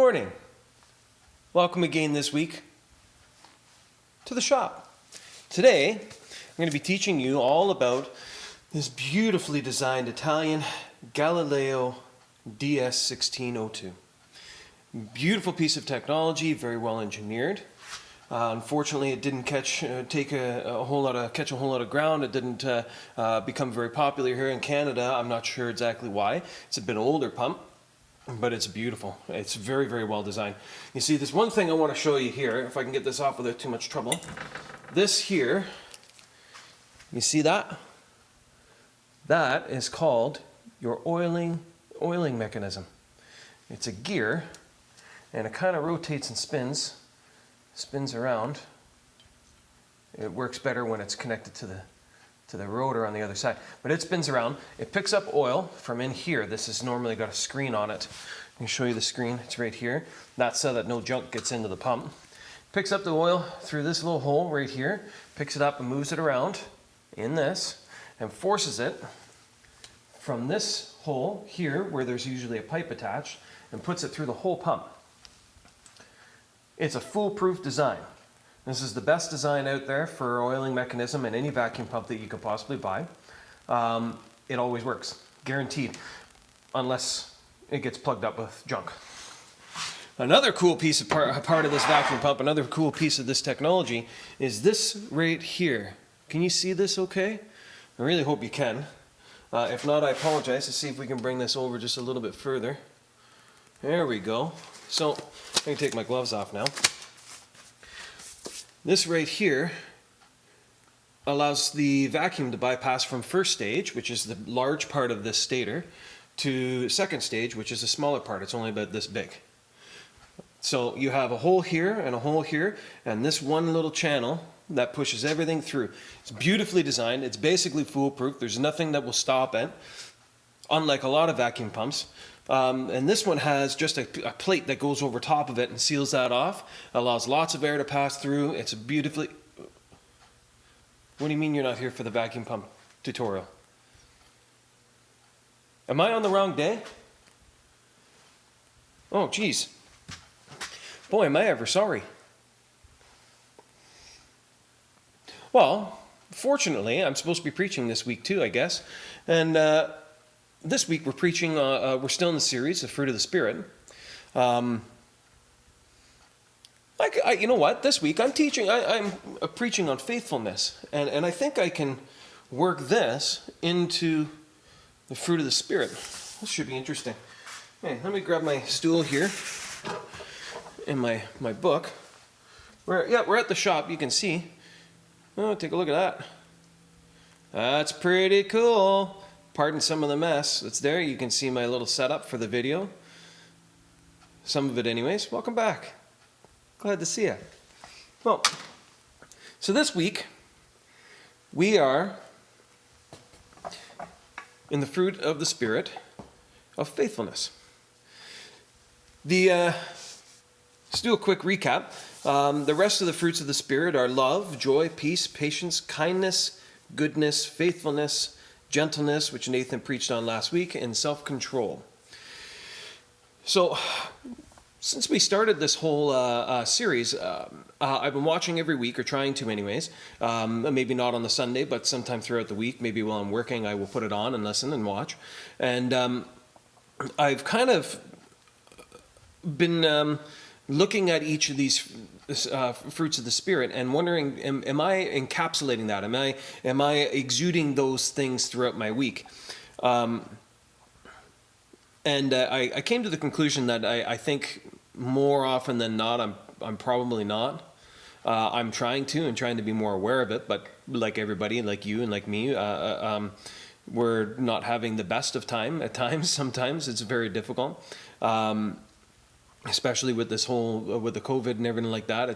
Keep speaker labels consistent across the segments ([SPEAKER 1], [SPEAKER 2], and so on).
[SPEAKER 1] morning. Welcome again this week to the shop. Today, I'm going to be teaching you all about this beautifully designed Italian Galileo DS1602. Beautiful piece of technology, very well engineered. Unfortunately, it didn't catch a whole lot of ground. It didn't become very popular here in Canada. I'm not sure exactly why. It's a bit older pump, but it's beautiful. It's very, very well designed. You see, there's one thing I want to show you here, if I can get this off without too much trouble. This here, you see that? That is called your oiling mechanism. It's a gear, and it kind of rotates and spins around. It works better when it's connected to the rotor on the other side. But it spins around. It picks up oil from in here. This has normally got a screen on it. I can show you the screen. It's right here. That's so that no junk gets into the pump. Picks up the oil through this little hole right here, picks it up and moves it around in this, and forces it from this hole here, where there's usually a pipe attached, and puts it through the whole pump. It's a foolproof design. This is the best design out there for oiling mechanism in any vacuum pump that you could possibly buy. It always works, guaranteed, unless it gets plugged up with junk. Another cool piece of part of this vacuum pump, another cool piece of this technology is this right here. Can you see this okay? I really hope you can. If not, I apologize. Let's see if we can bring this over just a little bit further. There we go. So, I can take my gloves off now. This right here allows the vacuum to bypass from first stage, which is the large part of this stator, to second stage, which is a smaller part. It's only about this big. So you have a hole here and a hole here, and this one little channel that pushes everything through. It's beautifully designed. It's basically foolproof. There's nothing that will stop it, unlike a lot of vacuum pumps. And this one has just a plate that goes over top of it and seals that off. Allows lots of air to pass through. It's a beautifully... What do you mean you're not here for the vacuum pump tutorial? Am I on the wrong day? Oh, geez. Boy, am I ever sorry. Well, fortunately, I'm supposed to be preaching this week too, I guess. And this week we're preaching, we're still in the series, The Fruit of the Spirit. You know what? This week I'm preaching on faithfulness. And I think I can work this into the fruit of the Spirit. This should be interesting. Hey, let me grab my stool here and my book. We're at the shop, you can see. Oh, take a look at that. That's pretty cool. Pardon some of the mess that's there. You can see my little setup for the video. Some of it anyways. Welcome back. Glad to see you. Well, so this week, we are in the fruit of the Spirit of faithfulness. Let's do a quick recap. The rest of the fruits of the Spirit are love, joy, peace, patience, kindness, goodness, faithfulness, gentleness, which Nathan preached on last week, and self-control. So, since we started this whole series, I've been watching every week, or trying to anyways. Maybe not on the Sunday, but sometime throughout the week. Maybe while I'm working, I will put it on and listen and watch. And I've kind of been looking at each of these fruits of the Spirit and wondering, am I encapsulating that? Am I exuding those things throughout my week? And I came to the conclusion that I think more often than not, I'm probably not. I'm trying to be more aware of it, but like everybody, like you and like me, we're not having the best of time at times. Sometimes it's very difficult. Especially with this whole, with the COVID and everything like that,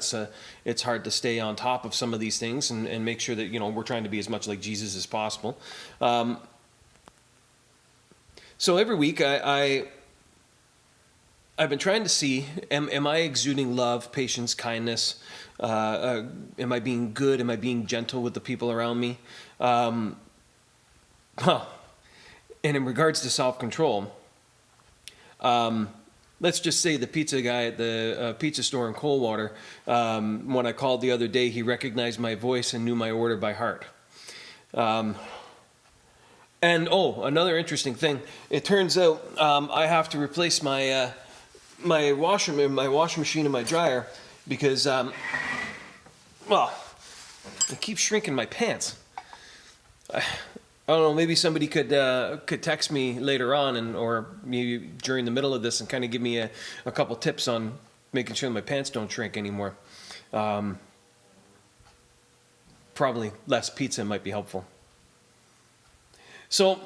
[SPEAKER 1] it's hard to stay on top of some of these things and make sure that, we're trying to be as much like Jesus as possible. So every week I've been trying to see, am I exuding love, patience, kindness? Am I being good? Am I being gentle with the people around me? And in regards to self-control, let's just say the pizza guy at the pizza store in Coldwater, when I called the other day, he recognized my voice and knew my order by heart. And another interesting thing, it turns out I have to replace my my washing machine and my dryer because it keeps shrinking my pants. I don't know. Maybe somebody could text me later on, or maybe during the middle of this, and kind of give me a couple tips on making sure my pants don't shrink anymore. Probably less pizza might be helpful. So,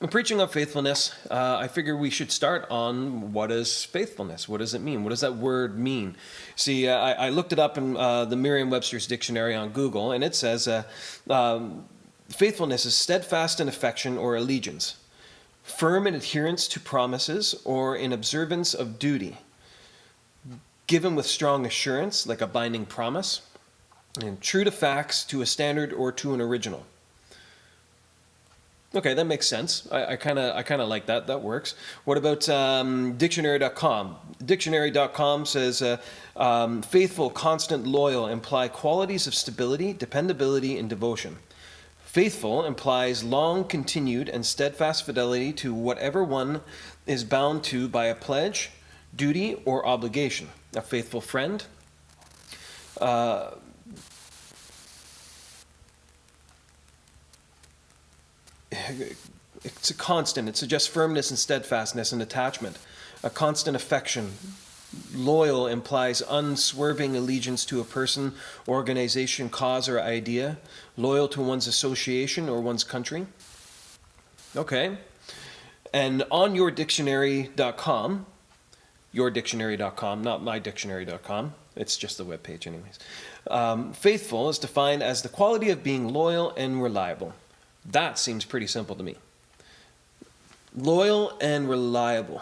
[SPEAKER 1] I'm preaching on faithfulness. I figure we should start on what is faithfulness. What does it mean? What does that word mean? See, I looked it up in the Merriam-Webster's dictionary on Google, and it says faithfulness is steadfast in affection or allegiance, firm in adherence to promises or in observance of duty, given with strong assurance, like a binding promise, and true to facts, to a standard, or to an original. Okay, that makes sense. I kind of like that. That works. What about dictionary.com? Dictionary.com says faithful, constant, loyal imply qualities of stability, dependability, and devotion. Faithful implies long continued and steadfast fidelity to whatever one is bound to by a pledge, duty, or obligation. A faithful friend. It's a constant. It suggests firmness and steadfastness and attachment. A constant affection. Loyal implies unswerving allegiance to a person, organization, cause, or idea. Loyal to one's association or one's country. Okay. And on yourdictionary.com, yourdictionary.com, not mydictionary.com. It's just the webpage anyways. Faithful is defined as the quality of being loyal and reliable. That seems pretty simple to me. Loyal and reliable.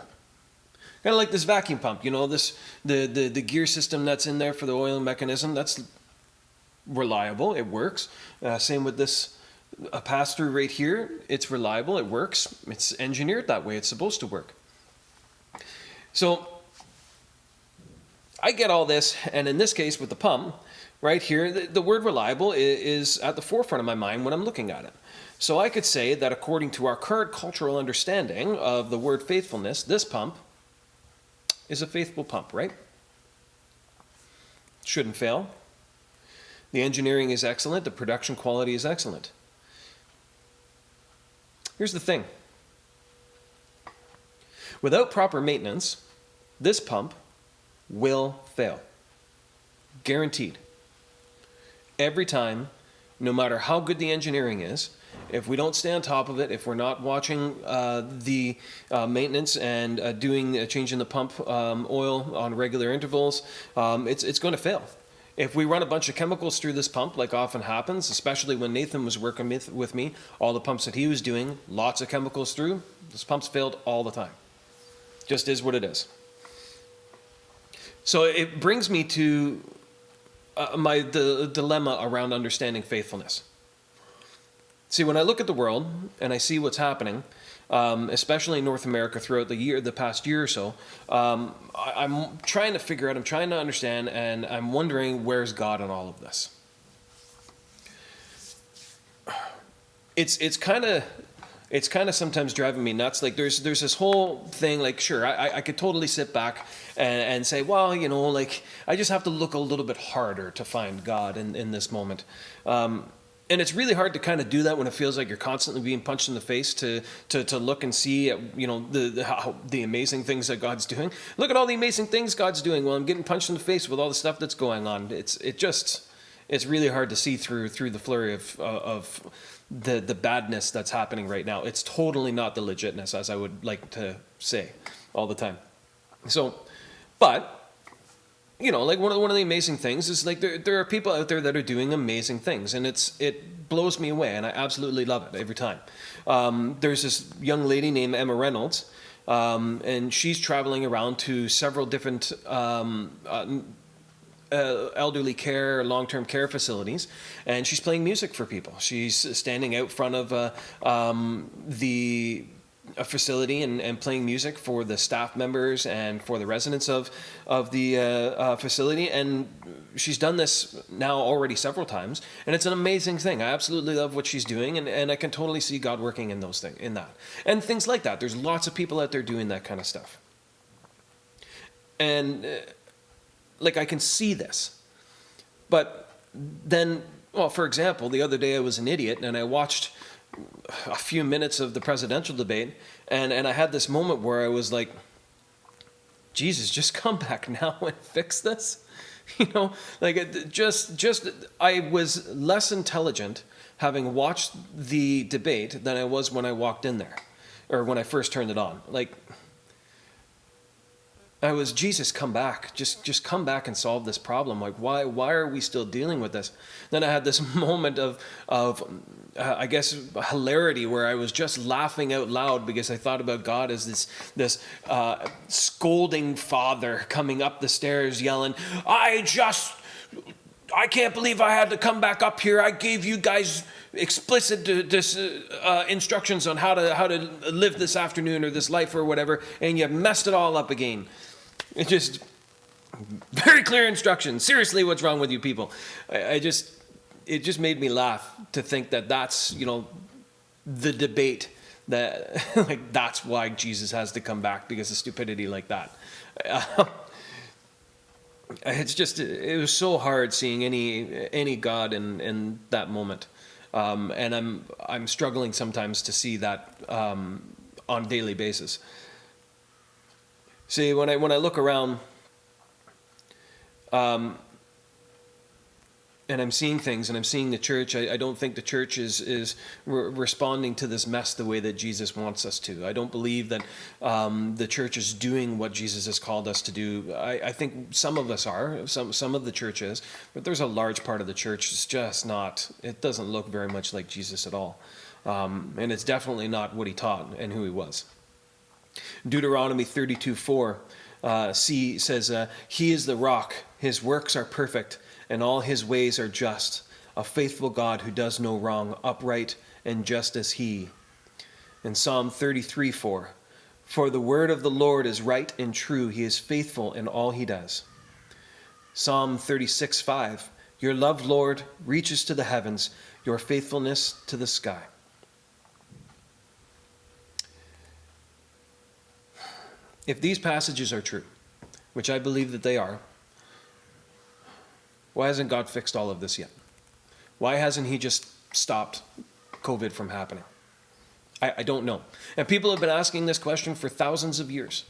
[SPEAKER 1] Kind of like this vacuum pump, the gear system that's in there for the oil mechanism, that's reliable, it works. Same with this pass-through right here, it's reliable, it works. It's engineered that way, it's supposed to work. So, I get all this, and in this case with the pump, right here, the word reliable is at the forefront of my mind when I'm looking at it. So I could say that according to our current cultural understanding of the word faithfulness, this pump is a faithful pump, right? Shouldn't fail. The engineering is excellent. The production quality is excellent. Here's the thing. Without proper maintenance, this pump will fail. Guaranteed. Every time, no matter how good the engineering is, if we don't stay on top of it, if we're not watching the maintenance and changing the pump oil on regular intervals, it's going to fail. If we run a bunch of chemicals through this pump, like often happens, especially when Nathan was working with me, all the pumps that he was doing, lots of chemicals through, this pump's failed all the time. Just is what it is. So it brings me to the dilemma around understanding faithfulness. See, when I look at the world and I see what's happening, especially in North America throughout the past year or so, I'm trying to figure out, I'm trying to understand, and I'm wondering, where's God in all of this? It's kind of sometimes driving me nuts. Like there's this whole thing, like, sure, I could totally sit back and say, well, I just have to look a little bit harder to find God in this moment. And it's really hard to kind of do that when it feels like you're constantly being punched in the face to look and see at, the amazing things that God's doing. Look at all the amazing things God's doing. Well, I'm getting punched in the face with all the stuff that's going on. It's really hard to see through the flurry of the badness that's happening right now. It's totally not the legitness, as I would like to say all the time. So, but like one of the amazing things is like there are people out there that are doing amazing things, and it blows me away, and I absolutely love it every time. There's this young lady named Emma Reynolds, and she's traveling around to several different elderly care, long-term care facilities, and she's playing music for people. She's standing out front of the a facility and playing music for the staff members and for the residents of the facility. And she's done this now already several times, and it's an amazing thing. I absolutely love what she's doing, and I can totally see God working in those things, in that, and things like that. There's lots of people out there doing that kind of stuff, and like I can see this. But then, well, for example, the other day I was an idiot and I watched a few minutes of the presidential debate, and I had this moment where I was like, Jesus, just come back now and fix this. You know, like I was less intelligent having watched the debate than I was when I walked in there, or when I first turned it on. Like, I was, Jesus, come back. Just come back and solve this problem. Like, why are we still dealing with this? Then I had this moment of I guess, hilarity, where I was just laughing out loud because I thought about God as this scolding father coming up the stairs yelling, I can't believe I had to come back up here. I gave you guys explicit instructions on how to live this afternoon or this life or whatever, and you messed it all up again. It just, very clear instructions. Seriously, what's wrong with you people? It just made me laugh to think that that's, you know, the debate, that like that's why Jesus has to come back, because of stupidity like that. It was so hard seeing any God in that moment, and I'm struggling sometimes to see that on a daily basis. See, when I look around, and I'm seeing things, and I'm seeing the church, I don't think the church is responding to this mess the way that Jesus wants us to. I don't believe that the church is doing what Jesus has called us to do. I think some of us are, some of the church is, but there's a large part of the church that's just not, it doesn't look very much like Jesus at all. And it's definitely not what he taught and who he was. Deuteronomy 32:4 C says, he is the rock, his works are perfect, and all his ways are just, a faithful God who does no wrong, upright and just as he. In Psalm 33:4, for the word of the Lord is right and true, he is faithful in all he does. Psalm 36:5, your love, Lord, reaches to the heavens, your faithfulness to the sky. If these passages are true, which I believe that they are, why hasn't God fixed all of this yet? Why hasn't he just stopped COVID from happening? I don't know. And people have been asking this question for thousands of years.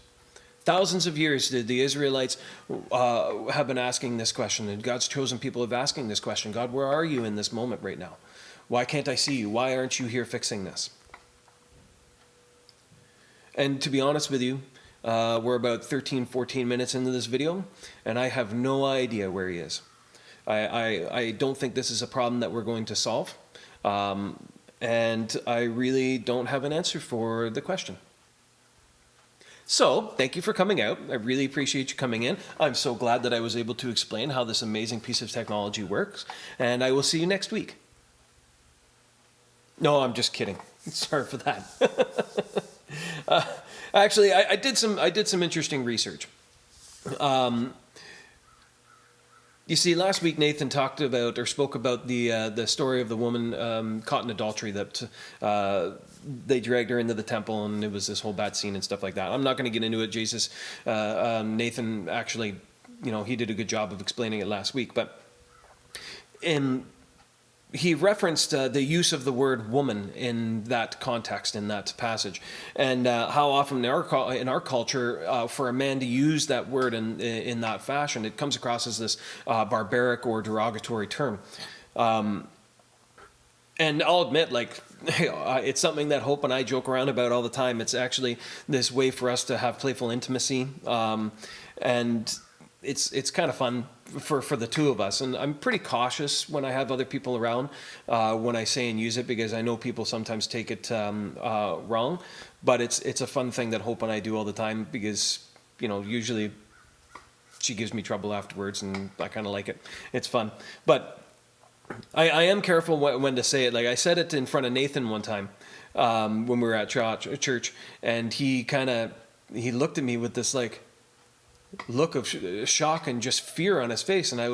[SPEAKER 1] Thousands of years the Israelites have been asking this question, and God's chosen people have asking this question. God, where are you in this moment right now? Why can't I see you? Why aren't you here fixing this? And to be honest with you, we're about 13, 14 minutes into this video, and I have no idea where he is. I don't think this is a problem that we're going to solve, and I really don't have an answer for the question. So, thank you for coming out. I really appreciate you coming in. I'm so glad that I was able to explain how this amazing piece of technology works, and I will see you next week. No, I'm just kidding. Sorry for that. Actually, I did some interesting research. You see, last week Nathan talked about or spoke about the story of the woman caught in adultery, that they dragged her into the temple, and it was this whole bad scene and stuff like that. I'm not going to get into it. Nathan actually, he did a good job of explaining it last week, but he referenced the use of the word woman in that context, in that passage, and how often in our culture, for a man to use that word in that fashion, it comes across as this barbaric or derogatory term. And I'll admit, it's something that Hope and I joke around about all the time. It's actually this way for us to have playful intimacy, and it's kind of fun for the two of us. And I'm pretty cautious when I have other people around when I say and use it, because I know people sometimes take it wrong. But it's a fun thing that Hope and I do all the time, because usually she gives me trouble afterwards, and I kind of like it. It's fun. But I am careful when to say it. Like I said it in front of Nathan one time when we were at church, and he looked at me with this like look of shock and just fear on his face, and I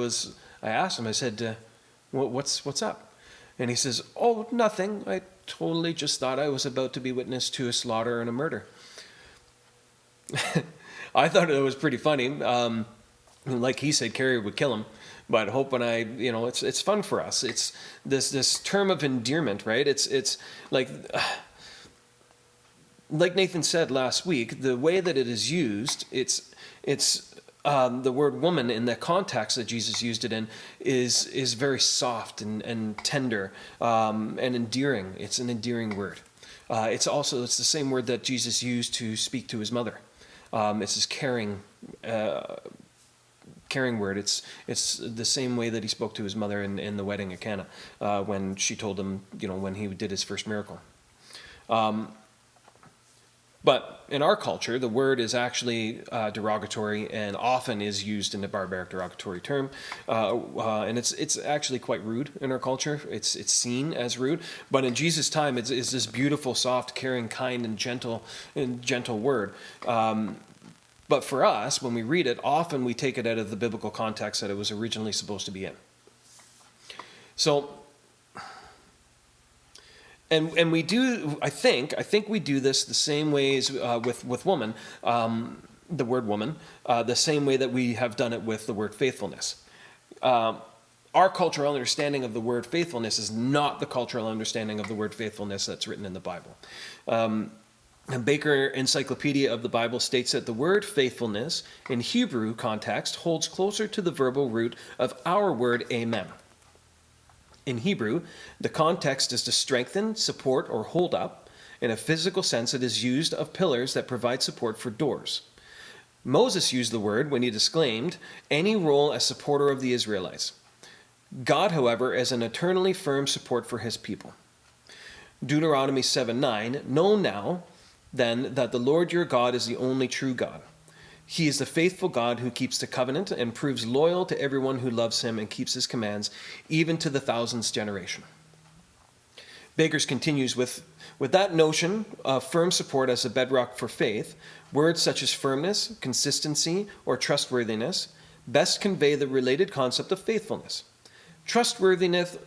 [SPEAKER 1] asked him. I said, "What's up?" And he says, "Oh, nothing. I totally just thought I was about to be witness to a slaughter and a murder." I thought it was pretty funny. Like he said, Carrie would kill him. But Hope and I, it's fun for us. It's this term of endearment, right? It's like Nathan said last week. The way that it is used, it's the word woman in the context that Jesus used it in is very soft and tender and endearing. It's an endearing word. It's the same word that Jesus used to speak to his mother. It's this caring word. It's the same way that he spoke to his mother in the wedding at Cana when she told him, when he did his first miracle. But in our culture, the word is actually derogatory and often is used in a barbaric derogatory term, and it's actually quite rude in our culture. It's seen as rude, but in Jesus' time, it's this beautiful, soft, caring, kind, and gentle word. But for us, when we read it, often we take it out of the biblical context that it was originally supposed to be in. So, and we do, I think we do this the same ways with woman, the word woman, the same way that we have done it with the word faithfulness. Our cultural understanding of the word faithfulness is not the cultural understanding of the word faithfulness that's written in the Bible. The Baker Encyclopedia of the Bible states that the word faithfulness in Hebrew context holds closer to the verbal root of our word amen. In Hebrew, the context is to strengthen, support, or hold up. In a physical sense, it is used of pillars that provide support for doors. Moses used the word when he disclaimed any role as supporter of the Israelites. God, however, is an eternally firm support for his people. Deuteronomy 7:9, know now, then, that the Lord your God is the only true God. He is the faithful God who keeps the covenant and proves loyal to everyone who loves him and keeps his commands, even to the 1000th generation. Bakers continues with that notion of firm support as a bedrock for faith, words such as firmness, consistency, or trustworthiness best convey the related concept of faithfulness. Trustworthiness,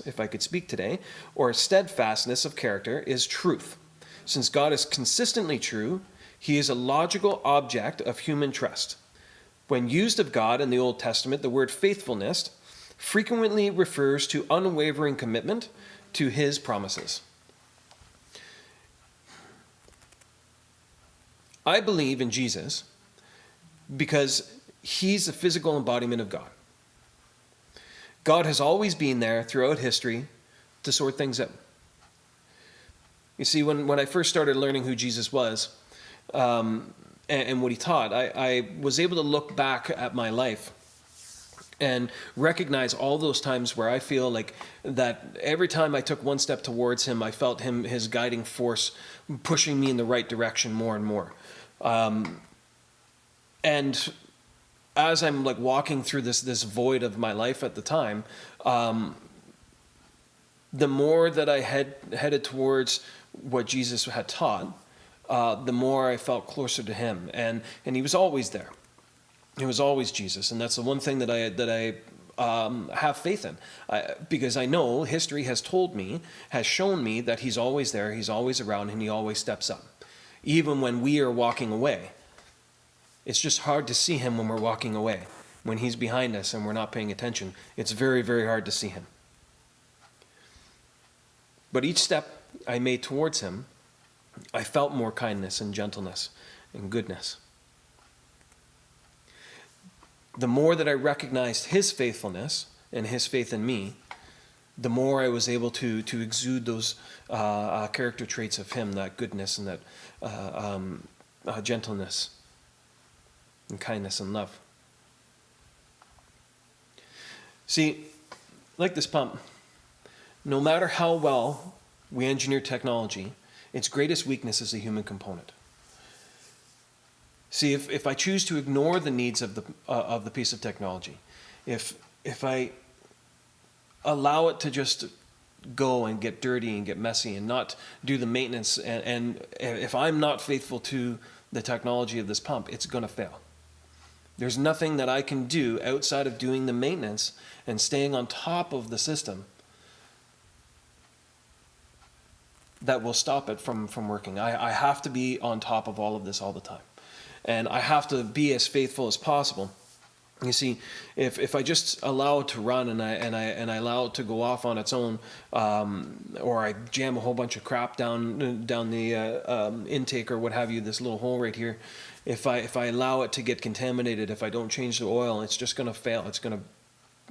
[SPEAKER 1] if I could speak today, or steadfastness of character is truth. Since God is consistently true, he is a logical object of human trust. When used of God in the Old Testament, the word faithfulness frequently refers to unwavering commitment to his promises. I believe in Jesus because he's the physical embodiment of God. God has always been there throughout history to sort things out. You see, when I first started learning who Jesus was and what he taught, I was able to look back at my life and recognize all those times where I feel like that every time I took one step towards him, I felt his guiding force pushing me in the right direction more and more. And as I'm like walking through this void of my life at the time, the more that I headed towards what Jesus had taught, the more I felt closer to him, and he was always there. He was always Jesus, and that's the one thing that I have faith in, because I know history has shown me that he's always there, he's always around, and he always steps up, even when we are walking away. It's just hard to see him when we're walking away. When he's behind us and we're not paying attention, it's very, very hard to see him. But each step I made towards him, I felt more kindness and gentleness and goodness. The more that I recognized his faithfulness and his faith in me, the more I was able to exude those character traits of him, that goodness and that gentleness and kindness and love. See, like this pump, no matter how well we engineer technology, its greatest weakness is the human component. See, if I choose to ignore the needs of the piece of technology, if if I allow it to just go and get dirty and get messy and not do the maintenance, and if I'm not faithful to the technology of this pump, it's going to fail. There's nothing that I can do outside of doing the maintenance and staying on top of the system that will stop it from working. I have to be on top of all of this all the time. And I have to be as faithful as possible. You see, if I just allow it to run and I allow it to go off on its own, or I jam a whole bunch of crap down the intake or what have you, this little hole right here, if I allow it to get contaminated, if I don't change the oil, it's just going to fail. It's going to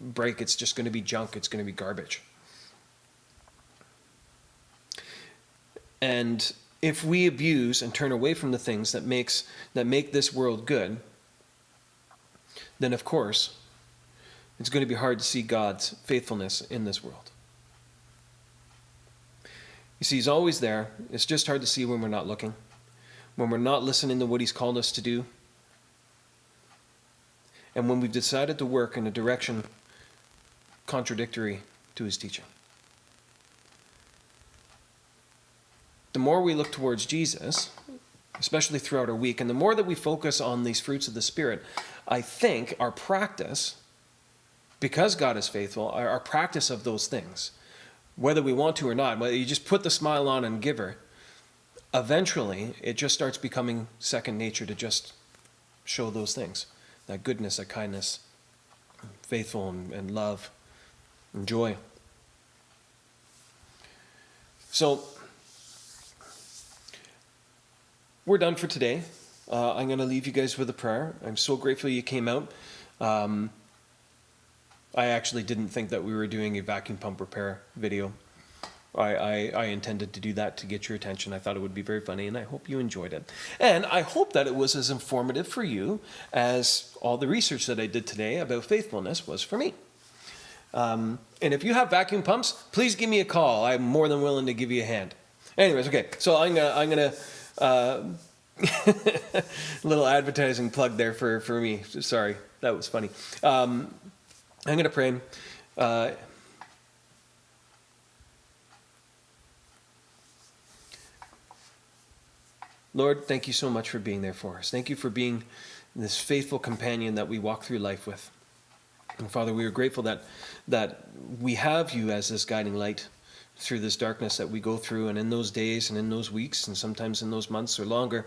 [SPEAKER 1] break. It's just going to be junk. It's going to be garbage. And if we abuse and turn away from the things that make this world good, then of course, it's going to be hard to see God's faithfulness in this world. You see, He's always there. It's just hard to see when we're not looking, when we're not listening to what He's called us to do, and when we've decided to work in a direction contradictory to His teaching. The more we look towards Jesus, especially throughout our week, and the more that we focus on these fruits of the Spirit, I think our practice, because God is faithful, our practice of those things, whether we want to or not, whether you just put the smile on and give her, eventually it just starts becoming second nature to just show those things, that goodness, that kindness, faithful and love and joy. So, we're done for today. I'm going to leave you guys with a prayer. I'm so grateful you came out. I actually didn't think that we were doing a vacuum pump repair video. I intended to do that to get your attention. I thought it would be very funny, and I hope you enjoyed it. And I hope that it was as informative for you as all the research that I did today about faithfulness was for me. And if you have vacuum pumps, please give me a call. I'm more than willing to give you a hand. Anyways, okay, so I'm gonna little advertising plug there for me. Sorry, that was funny. I'm going to pray. Lord, thank you so much for being there for us. Thank you for being this faithful companion that we walk through life with. And Father, we are grateful that we have you as this guiding light through this darkness that we go through, and in those days and in those weeks and sometimes in those months or longer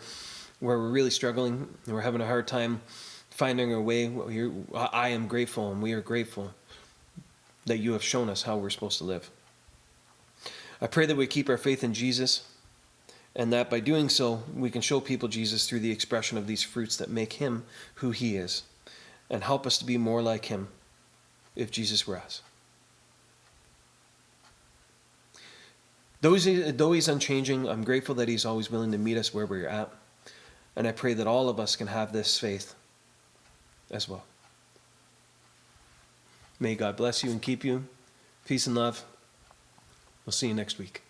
[SPEAKER 1] where we're really struggling and we're having a hard time finding our way. I am grateful, and we are grateful that you have shown us how we're supposed to live. I pray that we keep our faith in Jesus, and that by doing so we can show people Jesus through the expression of these fruits that make him who he is, and help us to be more like him if Jesus were us. Though he's unchanging, I'm grateful that he's always willing to meet us where we're at. And I pray that all of us can have this faith as well. May God bless you and keep you. Peace and love. We'll see you next week.